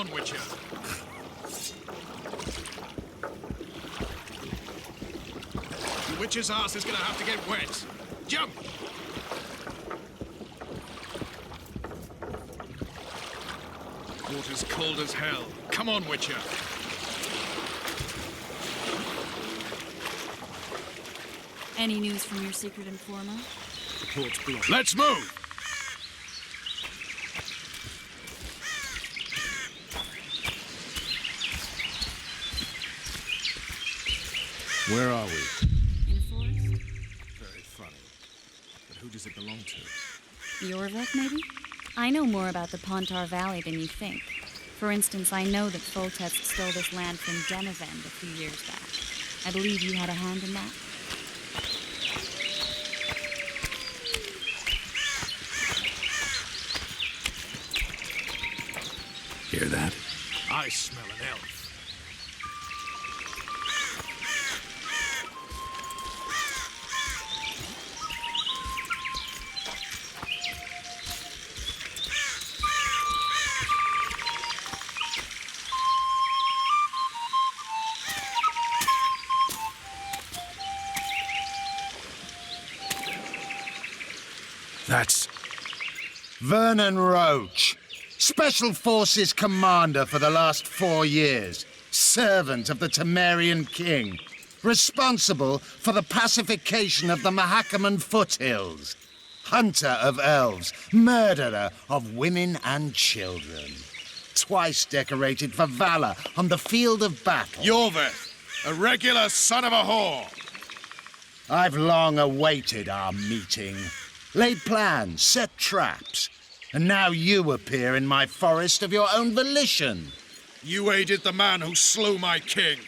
on, Witcher. The Witcher's ass is gonna have to get wet. Jump! Water's cold as hell. Come on, Witcher. Any news from your secret informer? The port's blocked. Let's move! Where are we? In a forest? Very funny. But who does it belong to? Yorvik, maybe? I know more about the Pontar Valley than you think. For instance, I know that Foltest stole this land from Denevend a few years back. I believe you had a hand in that. Hear that? I smell an elf. That's Vernon Roach, Special Forces Commander for the last 4 years, servant of the Temerian King, responsible for the pacification of the Mahakaman foothills, hunter of elves, murderer of women and children, twice decorated for valor on the field of battle. Yorvik, a regular son of a whore. I've long awaited our meeting, laid plans, set traps, and now you appear in my forest of your own volition. You aided the man who slew my king.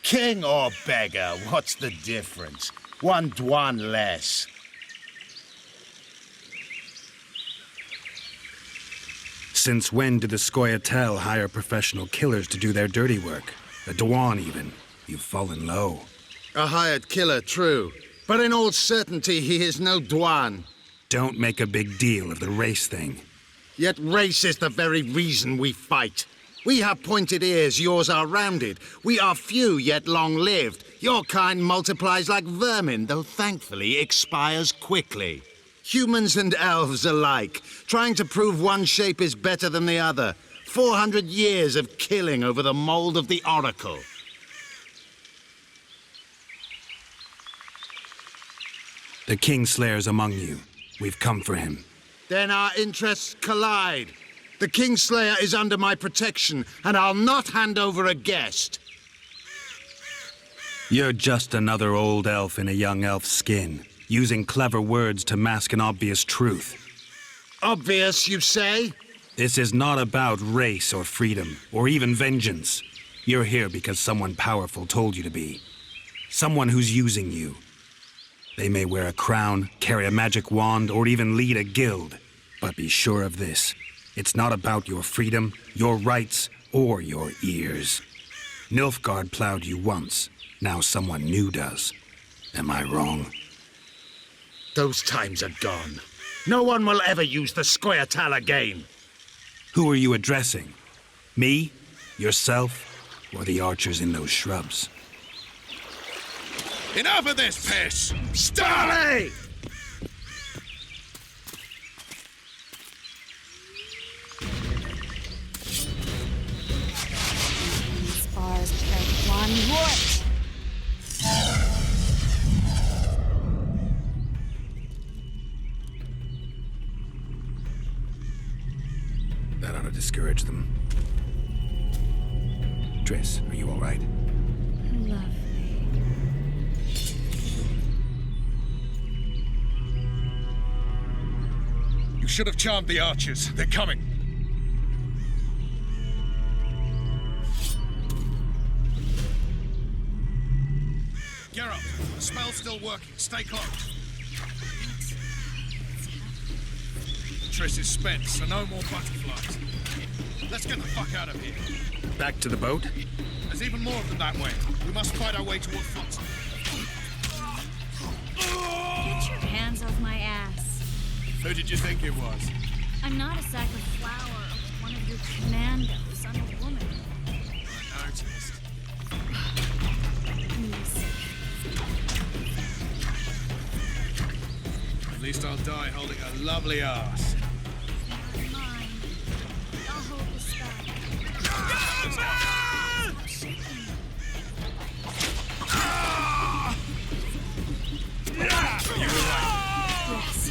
King or beggar, what's the difference? One Dwan less. Since when did the Scoia'tael hire professional killers to do their dirty work? A Dwan, even. You've fallen low. A hired killer, true. But in all certainty, he is no Dwan. Don't make a big deal of the race thing. Yet race is the very reason we fight. We have pointed ears, yours are rounded. We are few, yet long-lived. Your kind multiplies like vermin, though thankfully expires quickly. Humans and elves alike, trying to prove one shape is better than the other. 400 years of killing over the mold of the Oracle. The Kingslayer's among you. We've come for him. Then our interests collide. The Kingslayer is under my protection, and I'll not hand over a guest. You're just another old elf in a young elf's skin, using clever words to mask an obvious truth. Obvious, you say? This is not about race or freedom, or even vengeance. You're here because someone powerful told you to be. Someone who's using you. They may wear a crown, carry a magic wand, or even lead a guild. But be sure of this. It's not about your freedom, your rights, or your ears. Nilfgaard plowed you once. Now someone new does. Am I wrong? Those times are gone. No one will ever use the Scoia'tael again. Who are you addressing? Me? Yourself? Or the archers in those shrubs? Enough of this piss! Starley! These bars break one wood. That ought to discourage them. Triss, are you all right? Lovely. You should have charmed the archers. They're coming. Geralt, the spell's still working. Stay close. Triss is spent, so no more butterflies. Let's get the fuck out of here. Back to the boat? There's even more of them that way. We must fight our way toward Fox. Get your hands off my ass. Who did you think it was? I'm not a sack of flour or one of your commandos. I'm a woman. least I'll die holding a lovely ass. Mine. I'll hold the spell. Yes.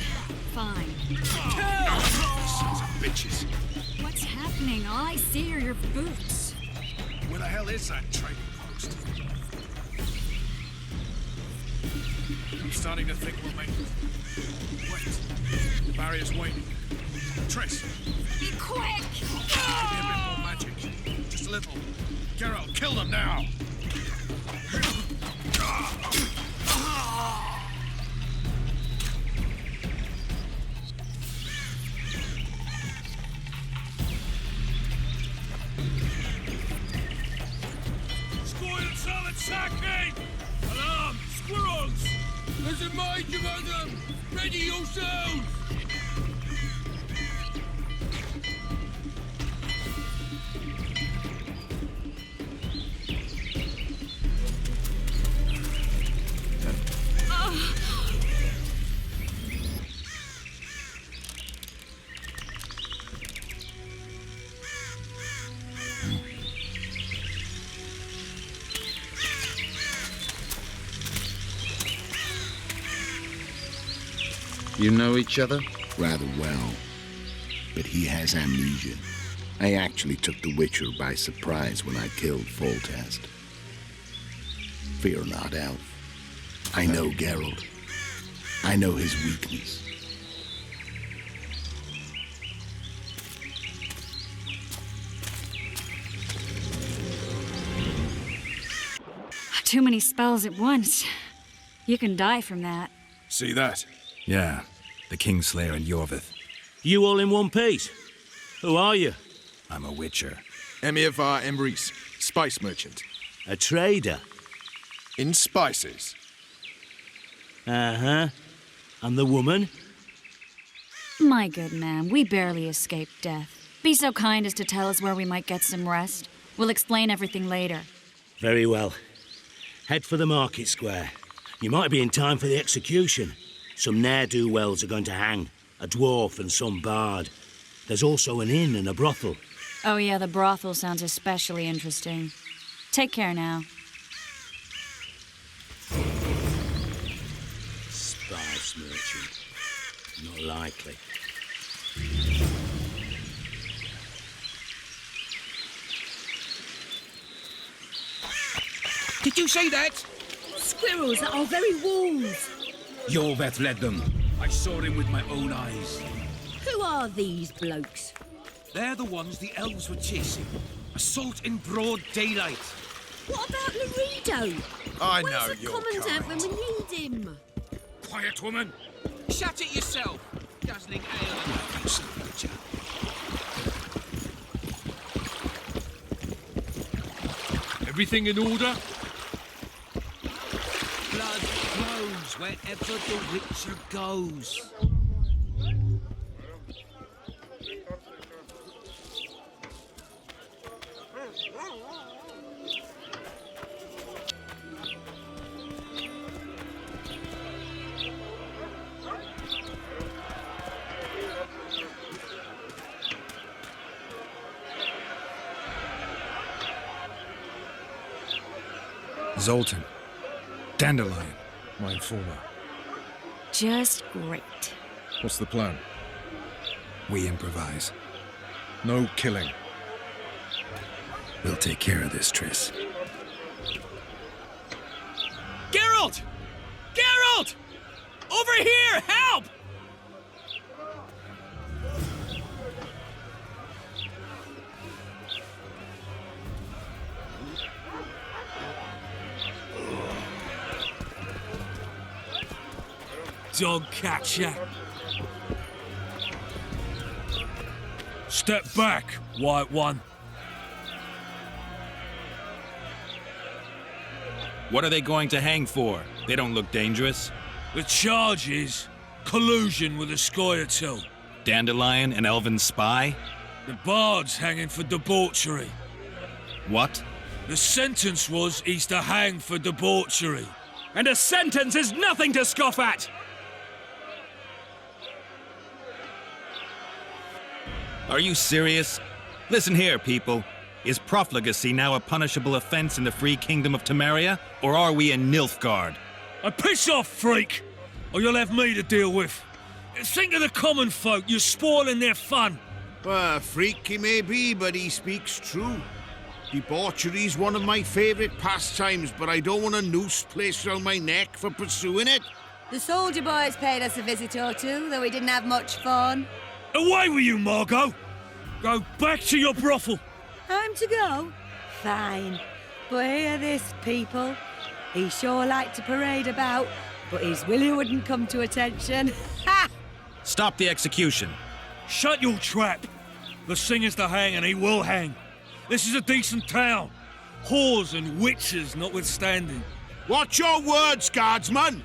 Fine. Sons of bitches. What's happening? All I see are your boots. Where the hell is that trading post? I'm starting to think we'll make it. Wait. The barrier's waiting. Triss, Be quick! give me a bit more magic. Just a little. Geralt, kill them now! Squirrels are attacking! Alarm! Squirrels! There's a major of them! Ready yourselves! You know each other? Rather well, but he has amnesia. I actually took the Witcher by surprise when I killed Foltest. Fear not, Elf. I know Geralt. I know his weakness. Too many spells at once. You can die from that. See that? Yeah, the Kingslayer and Yorvith. You all in one piece? Who are you? I'm a witcher. Emir var Emrys, spice merchant. A trader? In spices. Uh-huh. And the woman? My good man, we barely escaped death. Be so kind as to tell us where we might get some rest. We'll explain everything later. Very well. Head for the market square. You might be in time for the execution. Some ne'er-do-wells are going to hang. A dwarf and some bard. There's also an inn and a brothel. Oh yeah, the brothel sounds especially interesting. Take care now. Spice merchant. Not likely. Did you see that? Squirrels at our very walls. Yorveth led them. I saw him with my own eyes. Who are these blokes? They're the ones the elves were chasing. Assault in broad daylight. What about Laredo? I Where's know the your commandant kind. when we need him? Quiet, woman. Shut it yourself. Guzzling ale. You son of a bitch. Everything in order? Blood flows wherever the Witcher goes. Zoltan. Dandelion. My informer. Just great. What's the plan? We improvise. No killing. We'll take care of this, Triss. Geralt! Geralt! Over here! Help! Dog catcher. Step back, white one. What are they going to hang for? They don't look dangerous. The charge is collusion with a Scoia'tael. Dandelion, an elven spy? The bard's hanging for debauchery. What? The sentence was he's to hang for debauchery. And a sentence is nothing to scoff at! Are you serious? Listen here, people. Is profligacy now a punishable offense in the free kingdom of Temeria? Or are we in Nilfgaard? Piss off, freak! Or you'll have me to deal with. Think of the common folk. You're spoiling their fun. Well, freak he may be, but he speaks true. Debauchery's one of my favourite pastimes, but I don't want a noose placed round my neck for pursuing it. The soldier boys paid us a visit or two, though we didn't have much fun. Away with you, Margot! Go back to your brothel. Time to go? Fine. But hear this, people. He sure liked to parade about, but his Willie wouldn't come to attention. Ha! Stop the execution. Shut your trap. The singer's to hang, and he will hang. This is a decent town. Whores and witches notwithstanding. Watch your words, guardsman!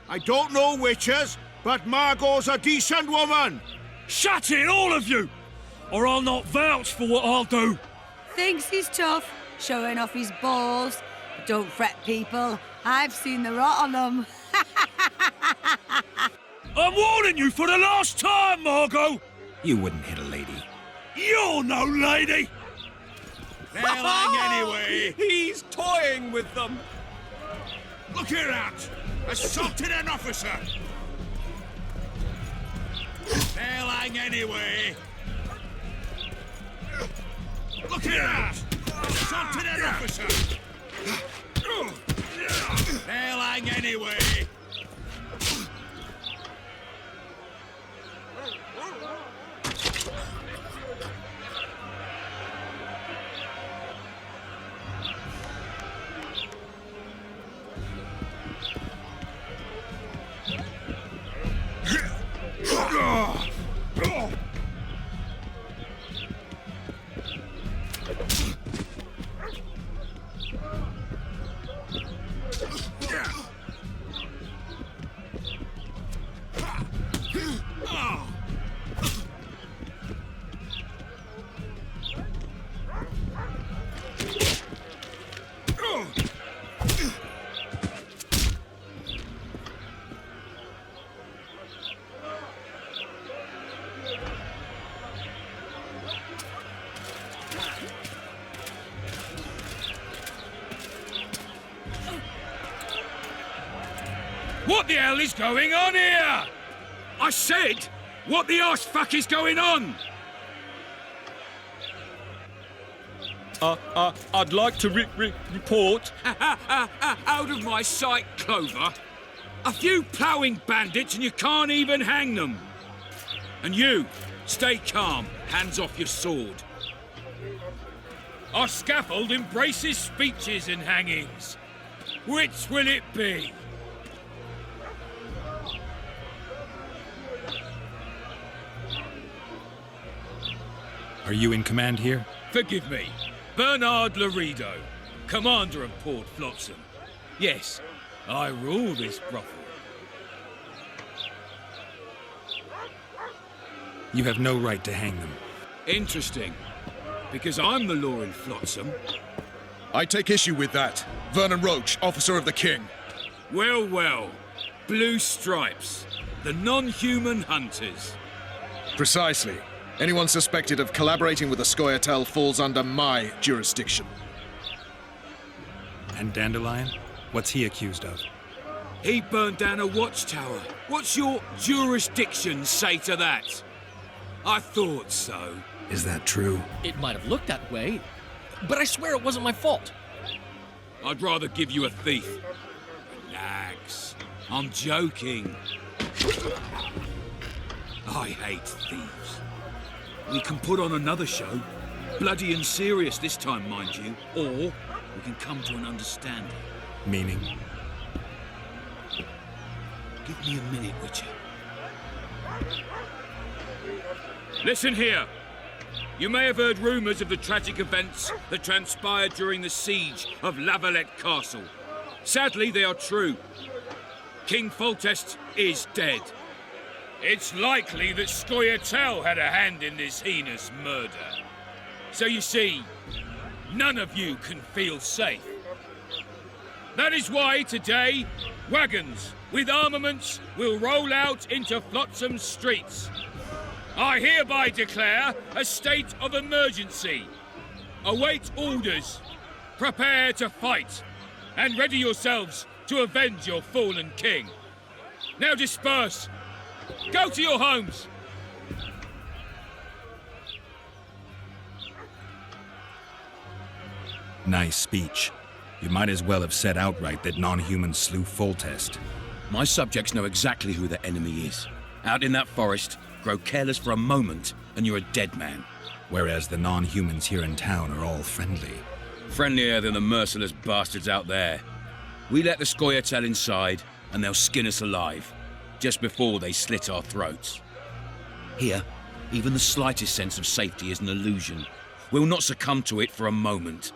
I don't know witches, but Margot's a decent woman! Shut it, all of you! Or I'll not vouch for what I'll do. Thinks he's tough, showing off his balls. But don't fret, people. I've seen the rot on them. I'm warning you for the last time, Margot! You wouldn't hit a lady. You're no lady! They'll hang anyway! He's toying with them. Look here at! Assaulted an officer! They'll hang anyway! Look here at! Assaulted an officer! They'll hang anyway! What the hell is going on here? I said, what the arse fuck is going on? I'd like to report. Out of my sight, Clover. A few ploughing bandits and you can't even hang them. And you, stay calm, hands off your sword. Our scaffold embraces speeches and hangings. Which will it be? Are you in command here? Forgive me. Bernard Laredo, commander of Port Flotsam. Yes, I rule this brothel. You have no right to hang them. Interesting. Because I'm the law in Flotsam. I take issue with that. Vernon Roach, officer of the king. Well, well. Blue stripes. The non-human hunters. Precisely. Anyone suspected of collaborating with the Scoia'tael falls under my jurisdiction. And Dandelion? What's he accused of? He burned down a watchtower. What's your jurisdiction say to that? I thought so. Is that true? It might have looked that way, but I swear it wasn't my fault. I'd rather give you a thief. Relax. I'm joking. I hate thieves. We can put on another show. Bloody and serious this time, mind you. Or we can come to an understanding. Meaning? Give me a minute, Witcher. Listen here. You may have heard rumours of the tragic events that transpired during the siege of Lavalette Castle. Sadly, they are true. King Foltest is dead. It's likely that Scoia'tael had a hand in this heinous murder. So you see, none of you can feel safe. That is why today, wagons with armaments will roll out into Flotsam's streets. I hereby declare a state of emergency. Await orders. Prepare to fight. And ready yourselves to avenge your fallen king. Now disperse. Go to your homes. Nice speech. You might as well have said outright that non-humans slew Foltest. My subjects know exactly who the enemy is. Out in that forest, grow careless for a moment, and you're a dead man. Whereas the non-humans here in town are all friendly. Friendlier than the merciless bastards out there. We let the Scoia'tael inside, and they'll skin us alive, just before they slit our throats. Here, even the slightest sense of safety is an illusion. We'll not succumb to it for a moment.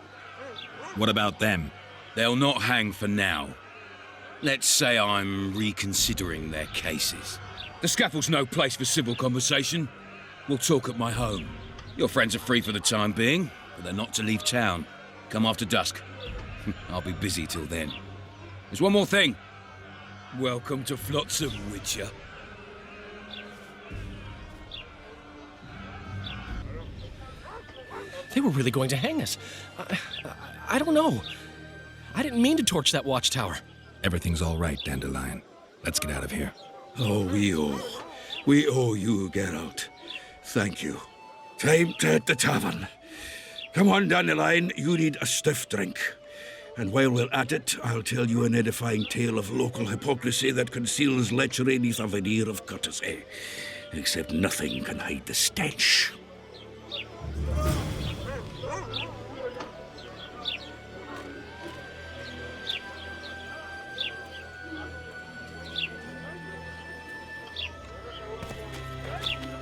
What about them? They'll not hang for now. Let's say I'm reconsidering their cases. The scaffold's no place for civil conversation. We'll talk at my home. Your friends are free for the time being, but they're not to leave town. Come after dusk. I'll be busy till then. There's one more thing. Welcome to Flotsam, Witcher. They were really going to hang us. I don't know. I didn't mean to torch that watchtower. Everything's all right, Dandelion. Let's get out of here. Oh, we owe you, Geralt. Thank you. Time to hit the tavern. Come on, Dandelion, you need a stiff drink. And while we're at it, I'll tell you an edifying tale of local hypocrisy that conceals lechery neath a veneer of courtesy. Except nothing can hide the stench.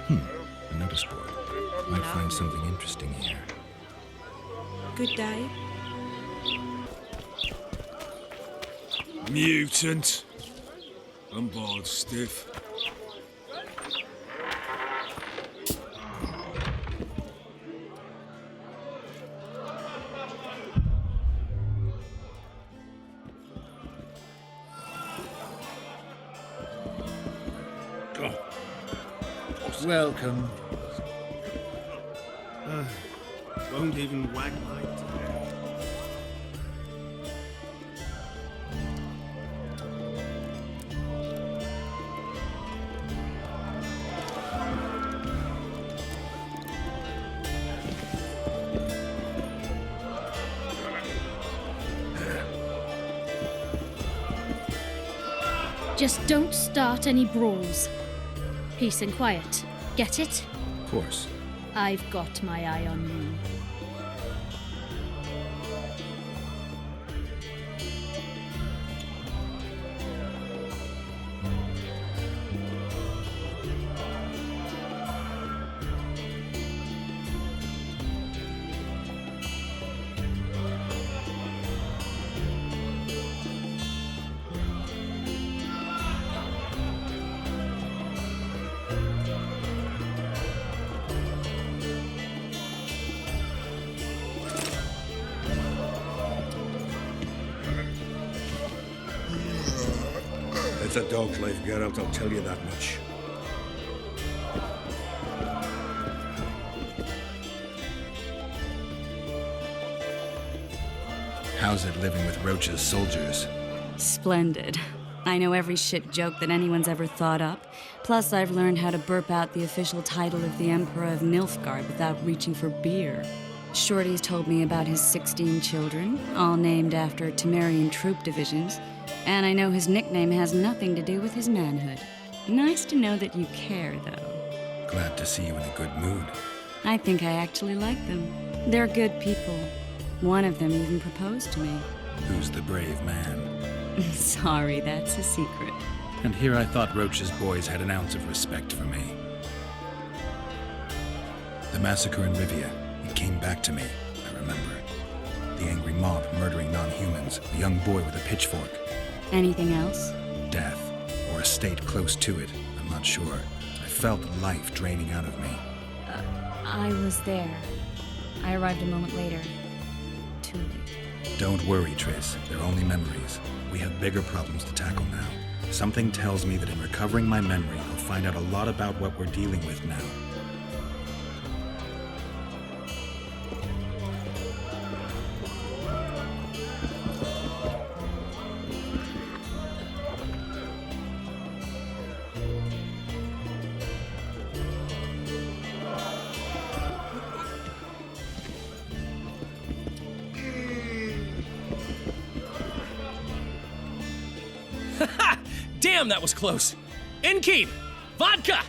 A notice board. Might find something interesting here. Good day. Mutant. I'm bored stiff. Welcome. Won't even wag my tail. Just don't start any brawls. Peace and quiet. Get it? Of course. I've got my eye on you. It's a dog's life, Geralt, I'll tell you that much. How's it living with Roach's soldiers? Splendid. I know every shit joke that anyone's ever thought up. Plus, I've learned how to burp out the official title of the Emperor of Nilfgaard without reaching for beer. Shorty's told me about his 16 children, all named after Temerian troop divisions, and I know his nickname has nothing to do with his manhood. Nice to know that you care, though. Glad to see you in a good mood. I think I actually like them. They're good people. One of them even proposed to me. Who's the brave man? Sorry, that's a secret. And here I thought Roach's boys had an ounce of respect for me. The massacre in Rivia, it came back to me, I remember. The angry mob murdering non-humans, a young boy with a pitchfork. Anything else? Death, or a state close to it, I'm not sure. I felt life draining out of me. I was there. I arrived a moment later. Too late. Don't worry, Triss. They're only memories. We have bigger problems to tackle now. Something tells me that in recovering my memory, I'll find out a lot about what we're dealing with now. Damn, that was close. Innkeep! Vodka!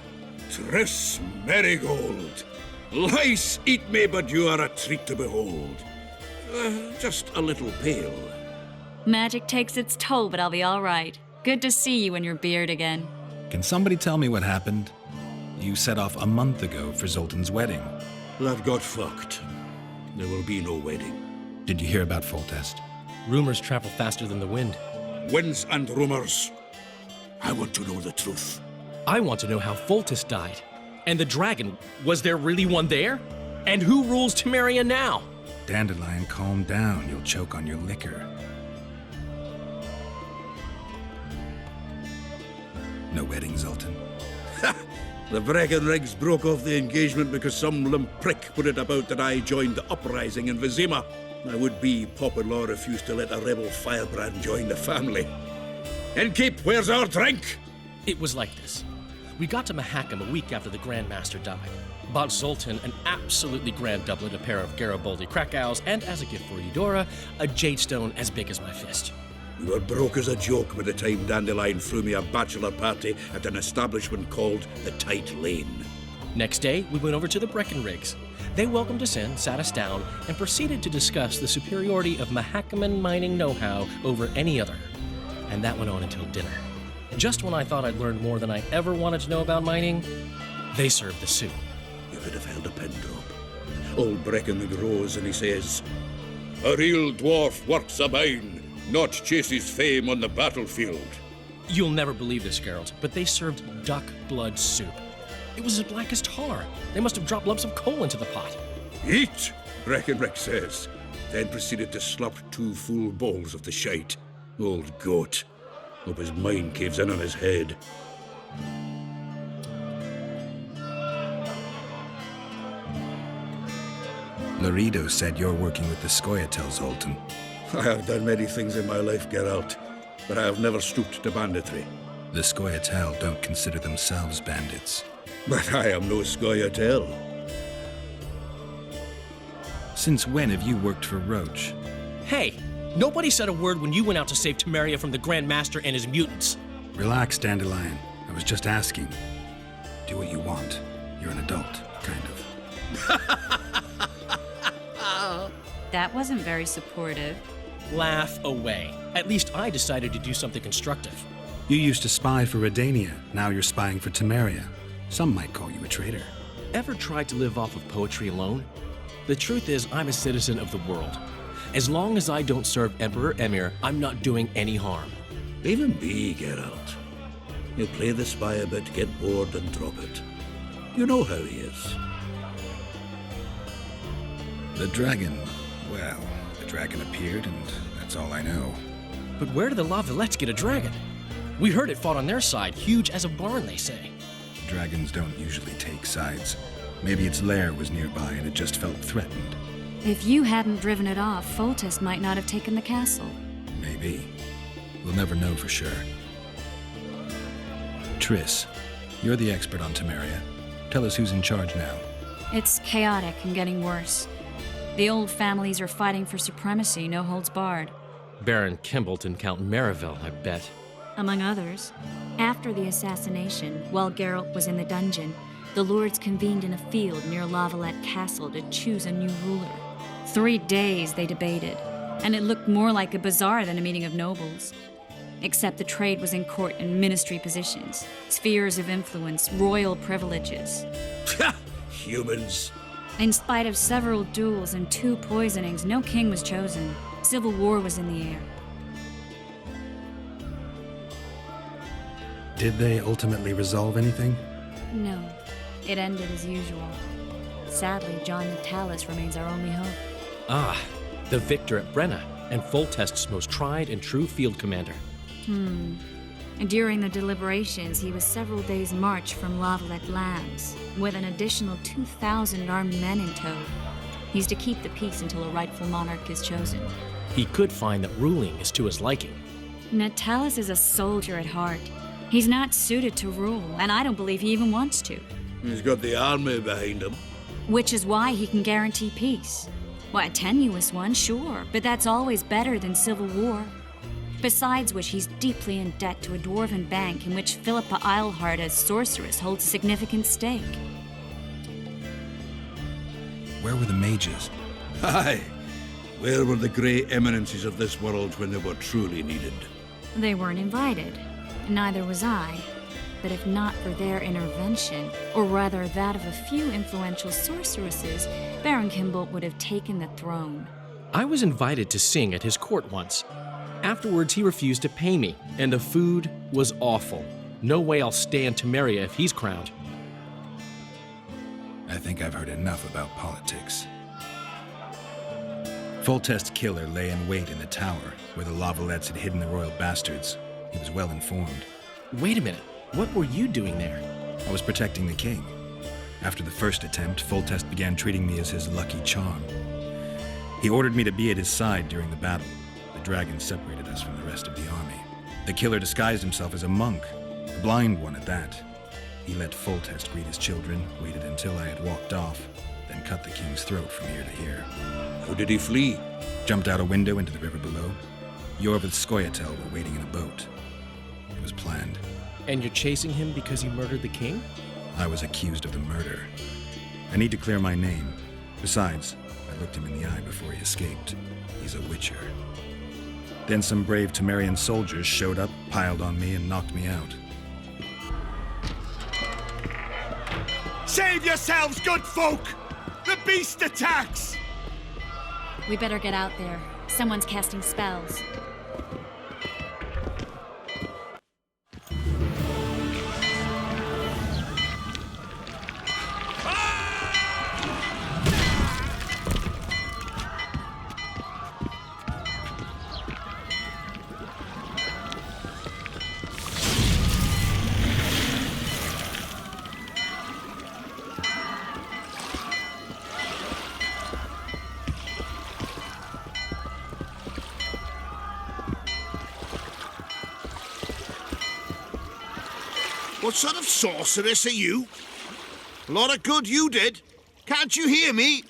Tris Marigold. Lice eat me, but you are a treat to behold. Just a little pale. Magic takes its toll, but I'll be all right. Good to see you and your beard again. Can somebody tell me what happened? You set off a month ago for Zoltan's wedding. That got fucked. There will be no wedding. Did you hear about Foltest? Rumors travel faster than the wind. Winds and rumors. I want to know the truth. I want to know how Foltest died. And the dragon, was there really one there? And who rules Temeria now? Dandelion, calm down. You'll choke on your liquor. No wedding, Zoltan? The Breckenrigs broke off the engagement because some limp prick put it about that I joined the uprising in Vizima. My would-be Popper-in-law refused to let a rebel firebrand join the family. Innkeep, where's our drink? It was like this. We got to Mahakam a week after the Grand Master died. Bought Zoltan an absolutely grand doublet, a pair of Garibaldi Krakau's, and as a gift for Eudora, a jade stone as big as my fist. We were broke as a joke by the time Dandelion threw me a bachelor party at an establishment called the Tight Lane. Next day, we went over to the Breckenrigs. They welcomed us in, sat us down, and proceeded to discuss the superiority of Mahakaman mining know-how over any other. And that went on until dinner. Just when I thought I'd learned more than I ever wanted to know about mining, they served the soup. You could have held a pin drop. Old Breckenrig rose and he says, "A real dwarf works a mine, not chases fame on the battlefield." You'll never believe this, Geralt, but they served duck blood soup. It was as black as tar. They must have dropped lumps of coal into the pot. "Eat," Breckenrig says, then proceeded to slurp 2 full bowls of the shite. Old goat. Hope his mind caves in on his head. Laredo said you're working with the Scoia'tael, Zoltan. I have done many things in my life, Geralt, but I have never stooped to banditry. The Scoia'tael don't consider themselves bandits. But I am no Scoia'tael. Since when have you worked for Roach? Hey, nobody said a word when you went out to save Temeria from the Grand Master and his mutants. Relax, Dandelion. I was just asking. Do what you want. You're an adult, kind of. That wasn't very supportive. Laugh away. At least I decided to do something constructive. You used to spy for Redania. Now you're spying for Temeria. Some might call you a traitor. Ever tried to live off of poetry alone? The truth is, I'm a citizen of the world. As long as I don't serve Emperor Emir, I'm not doing any harm. Leave him be, Geralt. He'll play the spy a bit, get bored, and drop it. You know how he is. The dragon. Well, the dragon appeared, and that's all I know. But where did the La Villettes get a dragon? We heard it fought on their side, huge as a barn, they say. Dragons don't usually take sides. Maybe its lair was nearby and it just felt threatened. If you hadn't driven it off, Foltest might not have taken the castle. Maybe. We'll never know for sure. Triss, you're the expert on Temeria. Tell us who's in charge now. It's chaotic and getting worse. The old families are fighting for supremacy, no holds barred. Baron Kimbolt and Count Merivale, I bet. Among others. After the assassination, while Geralt was in the dungeon, the lords convened in a field near La Valette Castle to choose a new ruler. 3 days they debated, and it looked more like a bazaar than a meeting of nobles. Except the trade was in court and ministry positions, spheres of influence, royal privileges. Humans. In spite of several duels and 2 poisonings, no king was chosen. Civil war was in the air. Did they ultimately resolve anything? No. It ended as usual. Sadly, John Natalis remains our only hope. Ah, the victor at Brenna, and Foltest's most tried and true field commander. During the deliberations, he was several days' march from La Valette lands, with an additional 2,000 armed men in tow. He's to keep the peace until a rightful monarch is chosen. He could find that ruling is to his liking. Natalis is a soldier at heart. He's not suited to rule, and I don't believe he even wants to. He's got the army behind him. Which is why he can guarantee peace. Well, a tenuous one, sure, but that's always better than civil war. Besides which, he's deeply in debt to a dwarven bank in which Philippa Eilhart, as sorceress, holds a significant stake. Where were the mages? Aye. Where were the grey eminences of this world when they were truly needed? They weren't invited. Neither was I. But if not for their intervention, or rather that of a few influential sorceresses, Baron Kimbolt would have taken the throne. I was invited to sing at his court once. Afterwards, he refused to pay me, and the food was awful. No way I'll stay in Temeria if he's crowned. I think I've heard enough about politics. Foltest's killer lay in wait in the tower, where the Lavalettes had hidden the royal bastards. He was well informed. Wait a minute. What were you doing there? I was protecting the king. After the first attempt, Foltest began treating me as his lucky charm. He ordered me to be at his side during the battle. The dragon separated us from the rest of the army. The killer disguised himself as a monk, a blind one at that. He let Foltest greet his children, waited until I had walked off, then cut the king's throat from ear to ear. How did he flee? Jumped out a window into the river below. Jorvith Skoyatel were waiting in a boat. It was planned. And you're chasing him because he murdered the king? I was accused of the murder. I need to clear my name. Besides, I looked him in the eye before he escaped. He's a witcher. Then some brave Temerian soldiers showed up, piled on me, and knocked me out. Save yourselves, good folk! The beast attacks! We better get out there. Someone's casting spells. What sort of sorceress are you? A lot of good you did. Can't you hear me?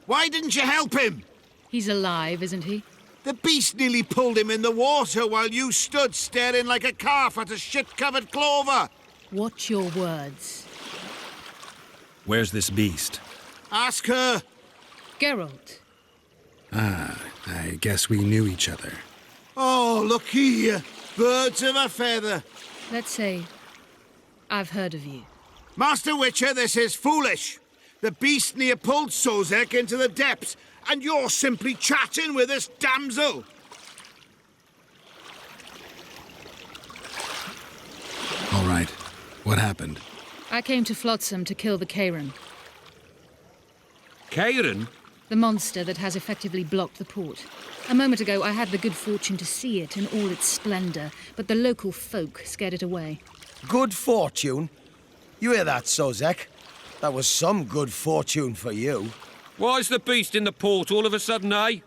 Why didn't you help him? He's alive, isn't he? The beast nearly pulled him in the water while you stood staring like a calf at a shit-covered clover. Watch your words. Where's this beast? Ask her. Geralt. Ah, I guess we knew each other. Oh, look here. Birds of a feather. Let's say I've heard of you. Master Witcher, this is foolish. The beast near pulled Sozek into the depths, and you're simply chatting with this damsel. All right. What happened? I came to Flotsam to kill the Kairan. Kairan? The monster that has effectively blocked the port. A moment ago, I had the good fortune to see it in all its splendor, but the local folk scared it away. Good fortune? You hear that, Sozek? That was some good fortune for you. Why's the beast in the port all of a sudden, eh?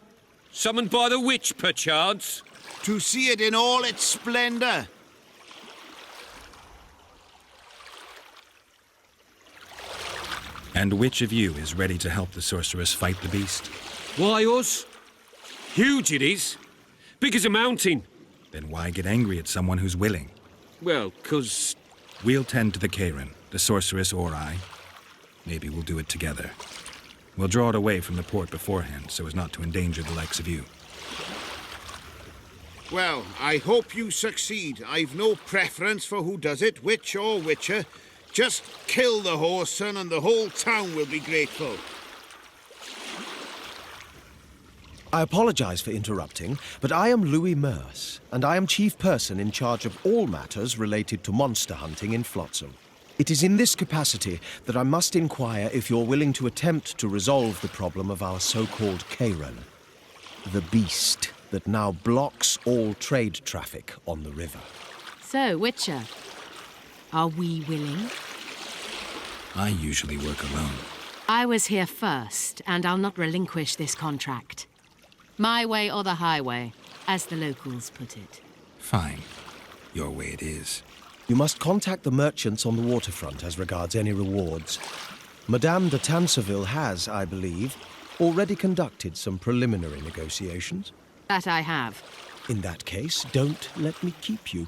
Summoned by the witch, perchance? To see it in all its splendor. And which of you is ready to help the sorceress fight the beast? Why, us? Huge it is. Big as a mountain. Then why get angry at someone who's willing? Well, 'cause... We'll tend to the Kairan, the sorceress or I. Maybe we'll do it together. We'll draw it away from the port beforehand so as not to endanger the likes of you. Well, I hope you succeed. I've no preference for who does it, witch or witcher. Just kill the whoreson and the whole town will be grateful. I apologize for interrupting, but I am Louis Merce, and I am chief person in charge of all matters related to monster hunting in Flotsam. It is in this capacity that I must inquire if you're willing to attempt to resolve the problem of our so-called Kairan, the beast that now blocks all trade traffic on the river. So, Witcher, are we willing? I usually work alone. I was here first, and I'll not relinquish this contract. My way or the highway, as the locals put it. Fine. Your way it is. You must contact the merchants on the waterfront as regards any rewards. Madame de Tanseville has, I believe, already conducted some preliminary negotiations. That I have. In that case, don't let me keep you.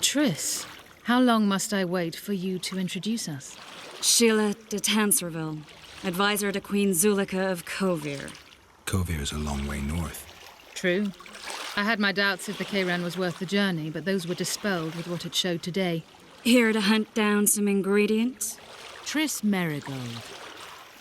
Triss, how long must I wait for you to introduce us? Sheila de Tanserville, advisor to Queen Zulika of Kovir. Kovir's a long way north. True. I had my doubts if the Kayran was worth the journey, but those were dispelled with what it showed today. Here to hunt down some ingredients? Triss Merigold.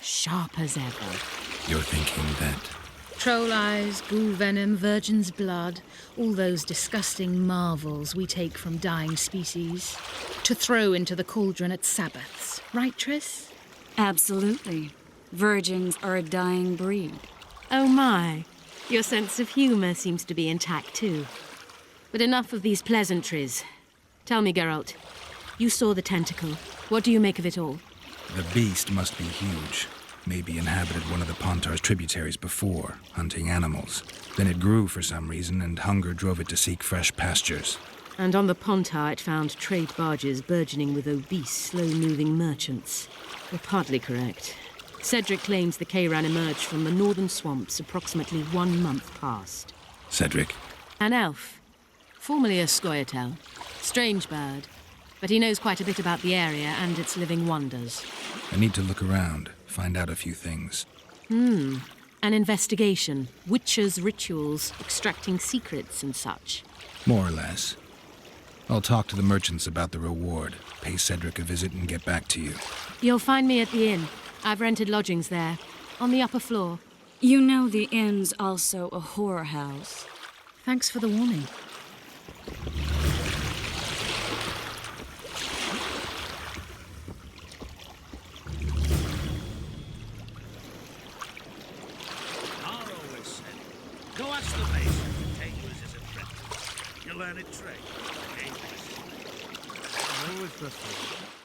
Sharp as ever. You're thinking that... Troll eyes, ghoul venom, virgin's blood, all those disgusting marvels we take from dying species, to throw into the cauldron at Sabbaths. Right, Triss? Absolutely. Virgins are a dying breed. Oh my. Your sense of humor seems to be intact too. But enough of these pleasantries. Tell me, Geralt, you saw the tentacle. What do you make of it all? The beast must be huge. Maybe inhabited one of the Pontar's tributaries before, hunting animals. Then it grew for some reason, and hunger drove it to seek fresh pastures. And on the Pontar it found trade barges burgeoning with obese, slow-moving merchants. You're partly correct. Cedric claims the Kayran emerged from the northern swamps approximately 1 month past. Cedric? An elf. Formerly a scoia'tael. Strange bird. But he knows quite a bit about the area and its living wonders. I need to look around, find out a few things. An investigation. Witches' rituals, extracting secrets and such. More or less. I'll talk to the merchants about the reward, pay Cedric a visit and get back to you. You'll find me at the inn. I've rented lodgings there, on the upper floor. You know the inn's also a whorehouse. Thanks for the warning. Go ask the mason to take you as his apprentice. You'll learn a trade. Always preferred.